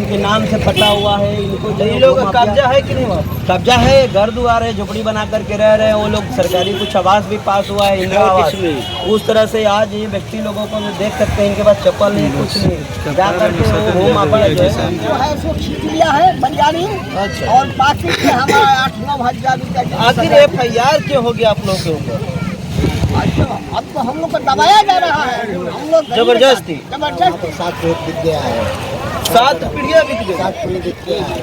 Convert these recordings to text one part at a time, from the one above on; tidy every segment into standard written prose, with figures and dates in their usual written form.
इनके नाम से पटा हुआ है। इनको जो लोग कब्जा है कि नहीं वहाँ? कब्जा है, घर द्वार है, झोपड़ी बना करके रह रहे हैं वो लोग। सरकारी कुछ आवास भी पास हुआ है, इंदिरा आवास। उस तरह से आज ये व्यक्ति लोगों को जो देख सकते हैं, इनके पास चप्पल नहीं, कुछ नहीं, जा करके वो होम माफिया जो है सो खींच लिया है बंजारी। अच्छा, और बाकी के हमारा 8-9 हजार रुपया। आखिर FIR क्यों हो गया आप लोगों के ऊपर? अच्छा, अब तो हम लोग को दबाया जा रहा है। हम लोग जबरदस्ती 7 पीढ़ी बिक गया है। 7 पीढ़ियाँ बिक गई। 7 पीढ़ी बिक गया है।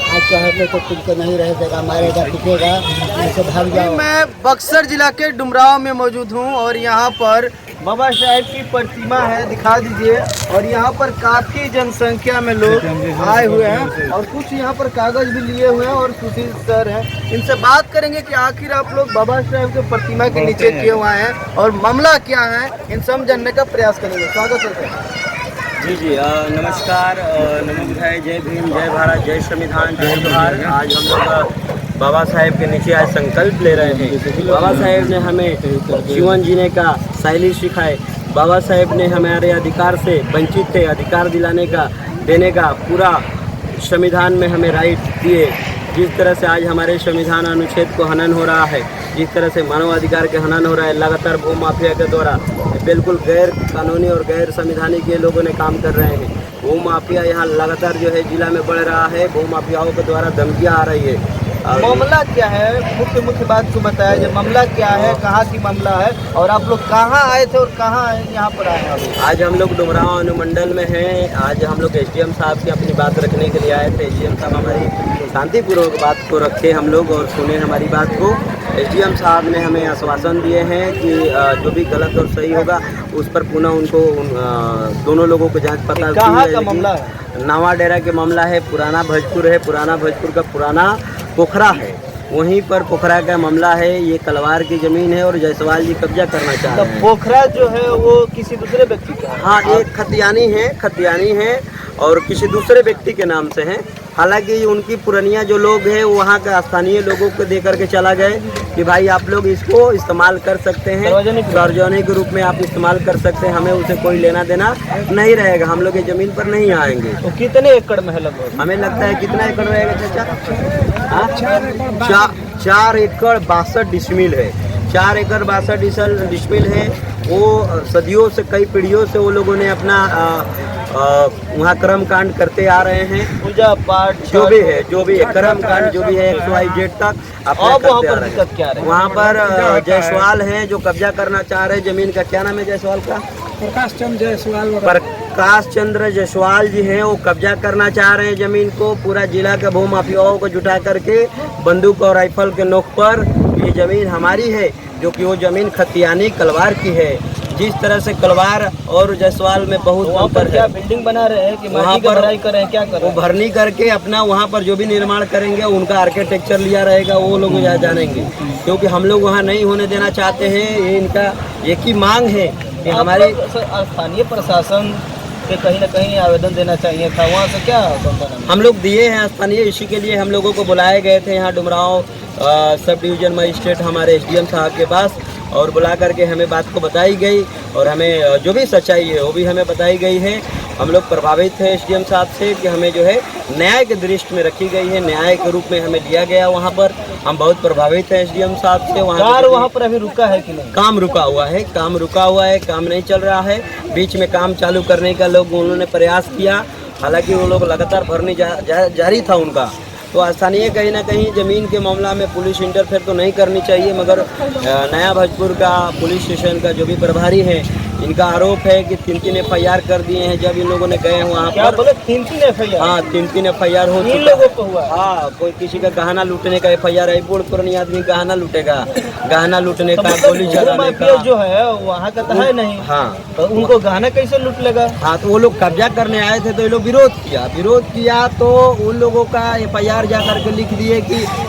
आज शहर में तो कुछ नहीं रह देगा, मारेगा पिटेगा, ऐसे भाग जाओ। मैं बक्सर जिला के डुमराव में मौजूद हूँ और यहाँ पर बाबा साहेब की प्रतिमा है, दिखा दीजिए। और यहाँ पर काफ़ी जनसंख्या में लोग आए हुए हैं और कुछ यहाँ पर कागज भी लिए हुए हैं और सुशील सर हैं। इनसे बात करेंगे कि आखिर आप लोग बाबा साहेब के प्रतिमा के नीचे क्यों आए हैं और मामला क्या है, इन सब जानने का प्रयास करेंगे। स्वागत है सर। जी नमस्कार, नमो बुद्धाय, जय भीम, जय भारत, जय संविधान, जय जोहार। आज हम लोग बाबा साहेब के नीचे आज संकल्प ले रहे हैं। बाबा साहेब ने हमें जीवन जीने का शैली सिखाए। बाबा साहेब ने हमारे अधिकार से वंचित थे, अधिकार दिलाने का, देने का पूरा संविधान में हमें राइट दिए। जिस तरह से आज हमारे संविधान अनुच्छेद को हनन हो रहा है, जिस तरह से मानव अधिकार के हनन हो रहा है लगातार भू माफिया के द्वारा, बिल्कुल गैर कानूनी और गैर संवैधानिक ये लोगों ने काम कर रहे हैं। भू माफिया यहाँ लगातार जो है जिला में बढ़ रहा है। भू माफियाओं के द्वारा धमकियाँ आ रही है। मामला क्या है, मुख्य बात को बताया जाए। मामला क्या है, कहाँ की मामला है और आप लोग कहाँ आए थे और कहाँ यहाँ पर आए हैं? आज हम लोग डुमराव अनुमंडल में हैं। आज हम लोग SDM साहब की अपनी बात रखने के लिए आए थे। SDM साहब हमारी शांतिपूर्वक बात को रखे हम लोग और सुने हमारी बात को। SDM साहब ने हमें आश्वासन दिए हैं कि जो भी गलत और सही होगा उस पर पुनः उनको दोनों लोगों को जांच पता। कहाँ का मामला है? नवा डेरा के मामला है, पुराना भोजपुर है। पुराना भोजपुर का पुराना पोखरा है, वहीं पर पोखरा का मामला है। ये कलवार की ज़मीन है और जायसवाल जी कब्जा करना चाह रहे हैं। पोखरा जो है वो किसी दूसरे व्यक्ति का है? हाँ, एक खतियानी है और किसी दूसरे व्यक्ति के नाम से है। हालांकि उनकी पुरानिया जो लोग हैं वहाँ के स्थानीय लोगों को दे करके चला गए कि भाई आप लोग इसको इस्तेमाल कर सकते हैं, सार्वजनिक रूप में आप इस्तेमाल कर सकते हैं, हमें उसे कोई लेना देना नहीं रहेगा, हम लोग ये ज़मीन पर नहीं आएंगे। तो कितने एकड़ में है लगभग? हमें लगता है कितना एकड़ रहेगा चाचा? 4 एकड़ 62 डिसमिल है। 4 एकड़ 62 डिसमिल है। वो सदियों से, कई पीढ़ियों से वो लोगों ने अपना वहाँ कर्म कांड करते आ रहे हैं। पूजा पाठ जो भी है कर्म कांड जो भी है XYZ तक वहाँ पर जायसवाल हैं जो कब्जा करना चाह रहे हैं ज़मीन का। क्या नाम है जायसवाल का? प्रकाश चंद्र जायसवाल जी हैं, वो कब्जा करना चाह रहे हैं ज़मीन को। पूरा जिला के भू माफियाओं को जुटा करके बंदूक और राइफल के नोक पर ये ज़मीन हमारी है, जो कि वो ज़मीन खतियानी कलवार की है। जिस तरह से कलवार और जायसवाल में बहुत अंतर है। बिल्डिंग बना रहे हैं कि वहाँ पर भराई कर रहे हैं, क्या कर रहे हैं? वो भरनी करके अपना वहाँ पर जो भी निर्माण करेंगे उनका आर्किटेक्चर लिया रहेगा, वो लोग जानेंगे। क्योंकि हम लोग वहाँ नहीं होने देना चाहते हैं। ये इनका एक ही मांग है कि हमारे स्थानीय प्रशासन के कहीं ना कहीं आवेदन देना चाहिए था, वहाँ से क्या हम लोग दिए हैं स्थानीय। इसी के लिए हम लोगों को बुलाए गए थे यहाँ डुमराव सब डिवीज़न मजिस्ट्रेट हमारे SDM साहब के पास, और बुला करके हमें बात को बताई गई और हमें जो भी सच्चाई है वो भी हमें बताई गई है। हम लोग प्रभावित हैं SDM साहब से कि हमें जो है न्याय के दृष्टि में रखी गई है, न्याय के रूप में हमें लिया गया। वहाँ पर हम बहुत प्रभावित हैं SDM साहब से। वहाँ पर अभी रुका है कि नहीं? काम रुका हुआ है, काम नहीं चल रहा है। बीच में काम चालू करने का उन्होंने प्रयास किया, हालांकि वो लोग लगातार भरने जारी था उनका। तो स्थानीय कहीं ना कहीं ज़मीन के मामला में पुलिस इंटरफेयर तो नहीं करनी चाहिए, मगर नया भोजपुर का पुलिस स्टेशन का जो भी प्रभारी है, इनका आरोप है कि 3 FIR कर दिए हैं। जब इन लोगों ने गए वहाँ पर 3 FIR? हाँ, 3 FIR हो चुका है। हाँ, कोई किसी का गहना लूटने का FIR है। बूढ़ पुरानी आदमी गहना लूटेगा, गहना लूटने का, गोली चलाने का जो है वहाँ का तो है नहीं। हाँ, तो उनको गहना कैसे लूट लेगा? हाँ, तो वो लोग कब्जा करने आए थे तो ये लोग विरोध किया तो उन लोगों का FIR जा करके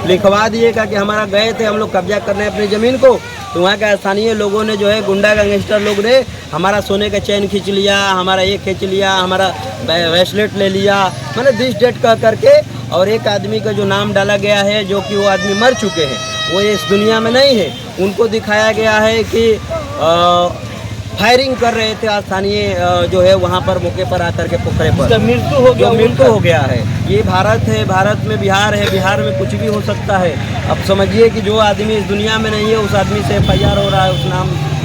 लिखवा दिएगा कि हमारा गए थे हम लोग कब्जा करने अपनी ज़मीन को। तो वहाँ के स्थानीय लोगों ने जो है गुंडा गैंगस्टर लोग ने हमारा सोने का चैन खींच लिया, हमारा ये खींच लिया, हमारा ब्रेसलेट ले लिया, मतलब दिस डेट कह करके। और एक आदमी का जो नाम डाला गया है, जो कि वो आदमी मर चुके हैं, वो इस दुनिया में नहीं है। उनको दिखाया गया है कि फायरिंग कर रहे थे स्थानीय जो है वहाँ पर मौके पर आकर के पोखरे पर। मृत्यु हो गया, जो मृत्यु हो गया है। ये भारत है, भारत में बिहार है, बिहार में कुछ भी हो सकता है। अब समझिए कि जो आदमी इस दुनिया में नहीं है उस आदमी से FIR हो रहा है,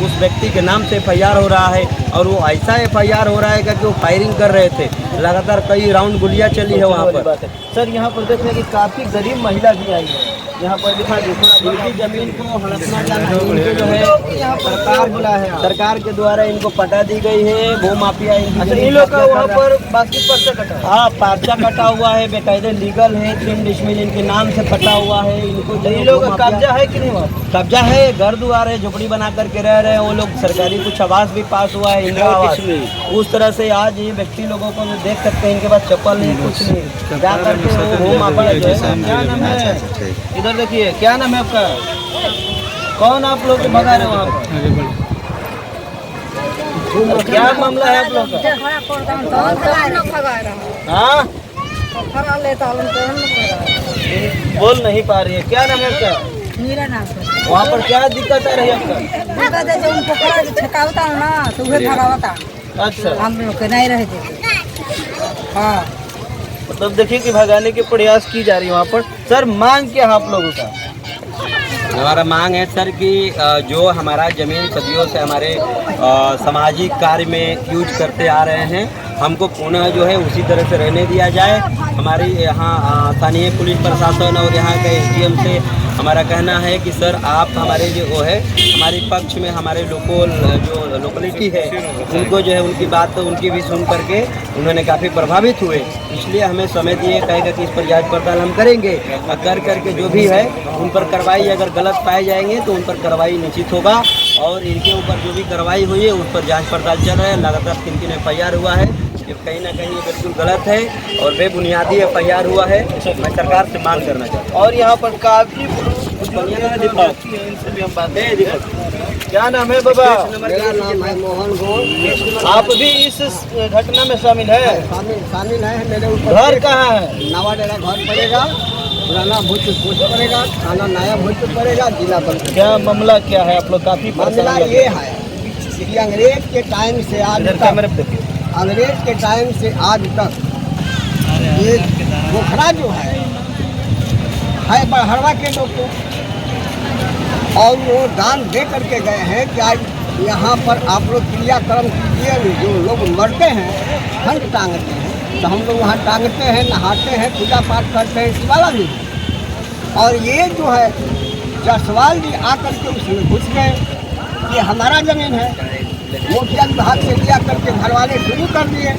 उस व्यक्ति के नाम से FIR हो रहा है। और वो ऐसा FIR हो रहा है कि वो फायरिंग कर रहे थे, लगातार कई राउंड गोलियां चली है वहाँ पर। सर यहाँ पर देखने की काफी गरीब महिला भी आई है, यहाँ पर दिखा देखो इनकी जमीन को हड़पना जाना है, इनके जो है यहाँ पर सरकार बोला है, सरकार के द्वारा इनको पटा दी गई है। भू माफिया अच्छा इन लोग का वहाँ पर बास्केट पर्चा कटा है। हाँ, पर्चा कटा हुआ है, बेकायदे लीगल है, 3 डिसमिल इनके नाम से पटा हुआ है। इनको जो इन लोग का कब्जा है कि नहीं वहाँ? कब्जा है, घर द्वार है, झोपड़ी बना करके रह रहे हैं वो लोग। सरकारी कुछ आवास भी पास हुआ है, इंदिरा आवास। उस तरह से आज ये व्यक्ति लोगों को जो देख सकते हैं, इनके पास चप्पल नहीं, कुछ नहीं, जा करके वो भू माफिया जो है। क्या नाम है? इधर देखिए, क्या नाम है आपका? कौन आप लोग भगा रहे वहाँ पर? क्या मामला है आप लोग का? हाँ, बोल नहीं पा रही है। क्या नाम है आपका? मेरा नाम है। वहाँ पर क्या दिक्कत आ रही है आपका? जो उनको पकड़ा के छकावता है ना तो वह भगावता, अच्छा, हम लोग के नहीं रहे थे। हाँ, मतलब देखिए कि भगाने के प्रयास की जा रही है वहाँ पर। सर मांग क्या है आप लोगों का? हमारा मांग है सर कि जो हमारा ज़मीन सदियों से हमारे सामाजिक कार्य में यूज करते आ रहे हैं, हमको पुनः जो है उसी तरह से रहने दिया जाए। हमारी यहाँ स्थानीय पुलिस प्रशासन और यहाँ के SDM से हमारा कहना है कि सर आप हमारे जो वो है हमारे पक्ष में, हमारे जो लोकलिटी है उनको जो है उनकी बात उनकी भी सुन करके उन्होंने काफ़ी प्रभावित हुए, इसलिए हमें समय दिए, कहेगा कि इस पर जांच पड़ताल हम करेंगे और कर करके जो भी है उन पर कार्रवाई, अगर गलत पाए जाएंगे तो उन पर कार्रवाई निश्चित होगा। और इनके ऊपर जो भी कार्रवाई हुई है उस पर जांच पड़ताल चल रहा है। लगातार 3 FIR हुआ है, ये कहीं ना कहीं ये बिल्कुल गलत है और बेबुनियादी FIR हुआ है। मैं सरकार से मांग करना चाहता हूँ। और यहाँ पर काफी इनसे भी हम बात है। क्या नाम है बाबा? मेरा नाम है मोहन गौड़। आप भी इस घटना में शामिल है? शामिल है। मेरे ऊपर घर कहाँ है? नवा डेरा घर पड़ेगा, पुराना भोजपुर पड़ेगा, थाना नया भोजपुर पड़ेगा, जिला बंद। क्या मामला क्या है? आप लोग काफी मामला ये है कि अंग्रेज के टाइम से आज तक, अंग्रेज के टाइम से आज तक ये पोखरा जो है बड़हरवा के लोग को, और वो दान दे करके गए हैं कि आज यहाँ पर आप लोग क्रियाक्रम कीजिए। जो लोग मरते हैं खंड टांगते हैं तो हम लोग वहाँ टांगते हैं, नहाते हैं, पूजा पाठ करते हैं, शिवाला भी। और ये जो है जसवाल जी आकर के उसमें घुस गए, ये हमारा जमीन है, मुखिया विभाग से लिया करके भरवाने शुरू कर दिए।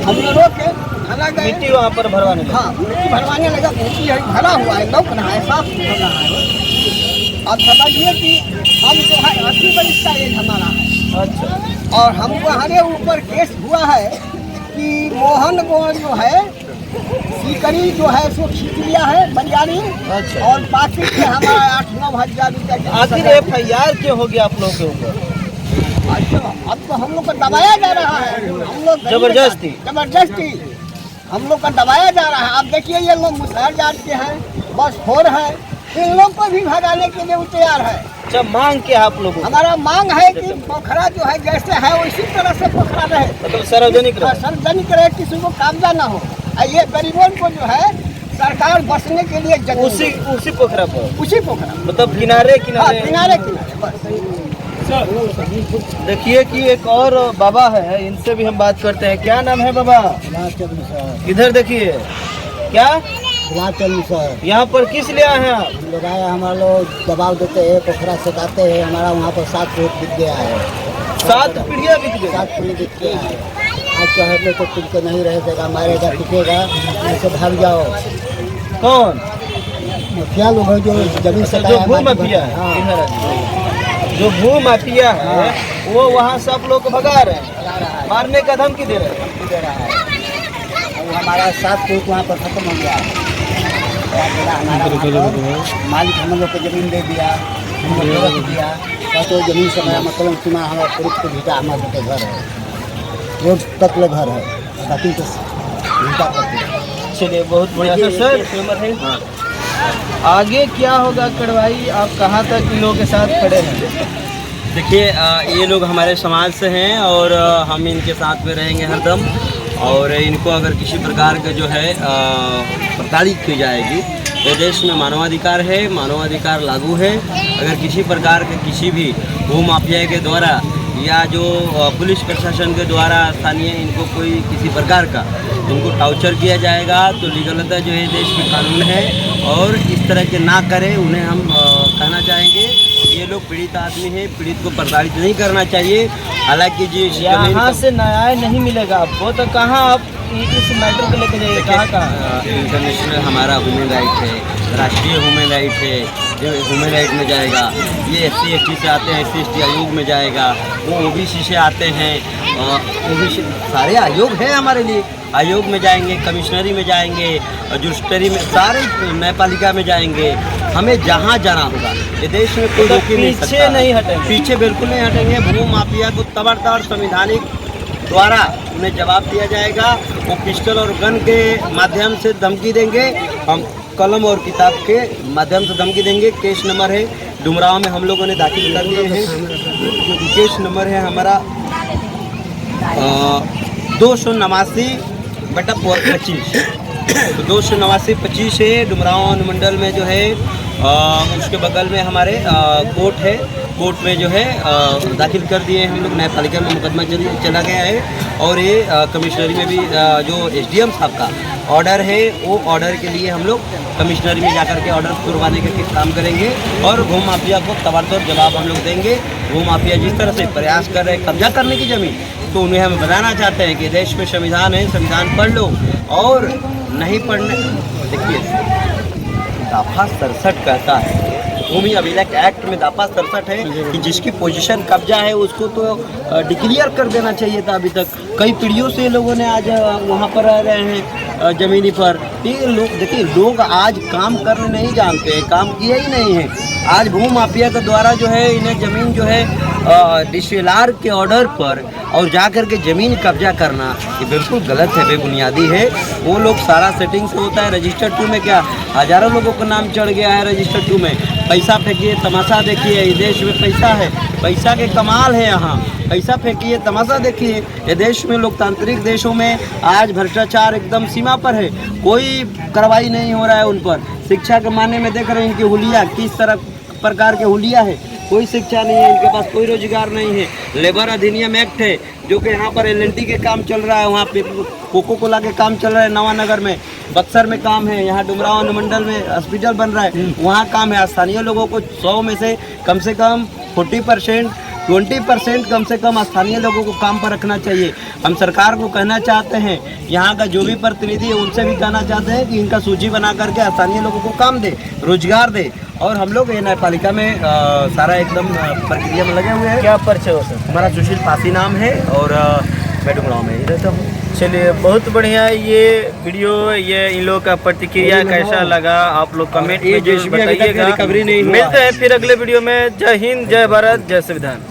हम लोगों के भरा गए, मिट्टी वहाँ पर भरवाने लगे। हाँ मिट्टी भरवाने लगा, मिट्टी भरा हुआ है, लौक रहा है, साफ हो रहा है। अब समझिए कि हम जो है 80 बरिस का एज हमारा है। अच्छा, और हमको हमारे ऊपर केस हुआ है कि मोहन गौड़ जो है सीकरी जो है सो खींच लिया है बंजारी। अच्छा। और बाकी के हमारा 8-9 हज़ार रुपया। आखिर FIR क्यों हो गया आप लोगों के ऊपर? अच्छा, अब तो हम लोग को दबाया जा रहा है, हम लोग जबरदस्ती हम लोग का दबाया जा रहा है। अब देखिए ये लोग मुसहर जात के हैं, बस खोर है, इन लोग को भी भगाने के लिए वो तैयार है। अच्छा, मांग क्या है आप लोगों की? हमारा मांग है कि पोखरा जो है जैसे है उसी तरह से पोखरा रहे, मतलब सार्वजनिक रहे। सार्वजनिक रहे, किसी को कब्जा ना हो। और ये गरीबों को जो है सरकार बसने के लिए जगह उसी पोखरा पर, उसी पोखरा, मतलब किनारे हाँ, किनारे बस। देखिए कि एक और बाबा है, इनसे भी हम बात करते हैं। क्या नाम है बाबा? इधर देखिए, क्या सर यहाँ पर किस लिए आए हैं आप? लगाया, हमारा लोग दबाव देते हैं, पोखरा से गाते हैं, हमारा वहाँ पर 7 फुट बिक गया है। 7 पीढ़ियाँ बिक गई। 7 फुट बिक गया है। आज चढ़ने तो तुमको नहीं रह देगा, मारेगा, पीटेगा, ऐसे भाग जाओ। कौन? मुखिया लोग है जो जमीन से जो भू माफिया है, हाँ। इधर जो भू माफिया है वो वहाँ से आप लोग को भगा रहे हैं, मारने का धमकी दे रहे हैं। हमारा 7 फुट वहाँ पर खत्म हो गया है। मालिक हम लोग को जमीन दे दिया, हम लोग रख दिया, तो जमीन से हमारा मतलब सीमा हमारा पुरुष को भीटा हमारे घर है, रोड तक ले घर है, बाकी तो भीटा तक। चलिए, बहुत बढ़िया सर। आगे क्या होगा कार्रवाई? आप कहाँ तक इन लोगों के साथ खड़े हैं? देखिए ये लोग हमारे समाज से हैं और हम इनके साथ में रहेंगे हरदम। और इनको अगर किसी प्रकार का जो है प्रताड़ित की जाएगी, ये देश में मानवाधिकार है, मानवाधिकार लागू है। अगर किसी प्रकार के किसी भी भू माफिया के द्वारा या जो पुलिस प्रशासन के द्वारा स्थानीय इनको कोई किसी प्रकार का इनको टॉर्चर किया जाएगा तो लीगलता जो है देश में कानून है और इस तरह के ना करें। उन्हें हम कहना चाहेंगे ये लोग पीड़ित आदमी हैं, पीड़ित को प्रताड़ित नहीं करना चाहिए। हालांकि जी यहाँ से न्याय नहीं मिलेगा आपको तो कहाँ आप इस मैटर को लेकर जाइए, कहाँ इंटरनेशनल हमारा ह्यूमन राइट है, राष्ट्रीय ह्यूमन राइट है, जो ह्यूमन राइट में जाएगा। ये SC/ST से आते हैं, SC/ST आयोग में जाएगा। वो OBC से आते हैं, OBC सारे आयोग हैं हमारे लिए। आयोग में जाएंगे, कमिश्नरी में जाएंगे, जुडिशरी में, सारे न्यायपालिका में जाएंगे। हमें जहाँ जाना होगा, ये देश में कोई रोक ही नहीं सकता। पीछे नहीं हटेंगे, पीछे बिल्कुल नहीं हटेंगे। भू माफिया को तबड़तोड़ संविधानिक द्वारा उन्हें जवाब दिया जाएगा। वो पिस्टल और गन के माध्यम से धमकी देंगे, हम कलम और किताब के माध्यम से धमकी देंगे। केस नंबर है डुमराव में हम लोगों ने दाखिल कर दिए हैं। केस नंबर है हमारा 289/25। तो 289/25 है डुमराव अनुमंडल में जो है। उसके बगल में हमारे कोर्ट है, कोर्ट में जो है दाखिल कर दिए हम लोग। न्यायपालिका में मुकदमा चला गया है और ये कमिश्नरी में भी जो SDM साहब का ऑर्डर है वो ऑर्डर के लिए हम लोग कमिश्नरी में जाकर के ऑर्डर करवाने के काम करेंगे और भू माफिया को तबड़तोड़ जवाब हम लोग देंगे। भू माफिया जिस तरह से प्रयास कर रहे हैं कब्जा करने की ज़मीन, तो उन्हें हम बताना चाहते हैं कि देश में संविधान है, संविधान पढ़ लो। और नहीं पढ़ने, देखिए दफा 67 कहता है, भूमि अभिलेख एक्ट में दफा 67 है कि जिसकी पोजीशन कब्जा है उसको तो डिक्लेयर कर देना चाहिए था। अभी तक कई पीढ़ियों से लोगों ने आज वहाँ पर रह रहे हैं ज़मीनी पर। ये लोग देखिए, लोग आज काम करने नहीं जानते हैं, काम किए ही नहीं है। आज भू माफिया के द्वारा जो है इन्हें ज़मीन जो है DCLR के ऑर्डर पर और जाकर के ज़मीन कब्जा करना ये बिल्कुल गलत है, बेबुनियादी है। वो लोग सारा सेटिंग से होता है। रजिस्टर 2 में क्या हज़ारों लोगों का नाम चढ़ गया है रजिस्टर 2 में। पैसा फेंकिए, तमाशा देखिए, इस देश में पैसा है, पैसा के कमाल है। यहाँ पैसा फेंकिए, तमाशा देखिए। ये देश में लोकतांत्रिक देशों में आज भ्रष्टाचार एकदम सीमा पर है, कोई कार्रवाई नहीं हो रहा है उन पर। शिक्षा के मायने में देख रहे हैं इनकी हुलिया, किस तरह प्रकार के हुलिया है। कोई शिक्षा नहीं है इनके पास, कोई रोजगार नहीं है। लेबर अधिनियम एक्ट है जो कि यहाँ पर LNT के काम चल रहा है, वहाँ पे कोको कोला के काम चल रहा है, नवानगर में, बक्सर में काम है, यहाँ डुमराव अनुमंडल में हॉस्पिटल बन रहा है, वहाँ काम है। स्थानीय लोगों को 100 में से कम 40%, 20% कम से कम स्थानीय लोगों को काम पर रखना चाहिए। हम सरकार को कहना चाहते हैं, यहाँ का जो भी प्रतिनिधि है उनसे भी कहना चाहते हैं कि इनका सूची बना करके स्थानीय लोगों को काम दे, रोजगार दे। और हम लोग ये न्यायपालिका में सारा एकदम प्रक्रिया में लगे हुए हैं। क्या परिचय हो सर? हमारा सुशील पासी नाम है और मैं डुमराव में ही रहता हूँ। चलिए, बहुत बढ़िया ये वीडियो, ये इन लोगों का प्रतिक्रिया कैसा लगा आप लोग कमेंट में जरूर बताइएगा। रिकवरी नहीं हुआ। मिलते हैं फिर अगले वीडियो में। जय हिंद, जय भारत, जय संविधान।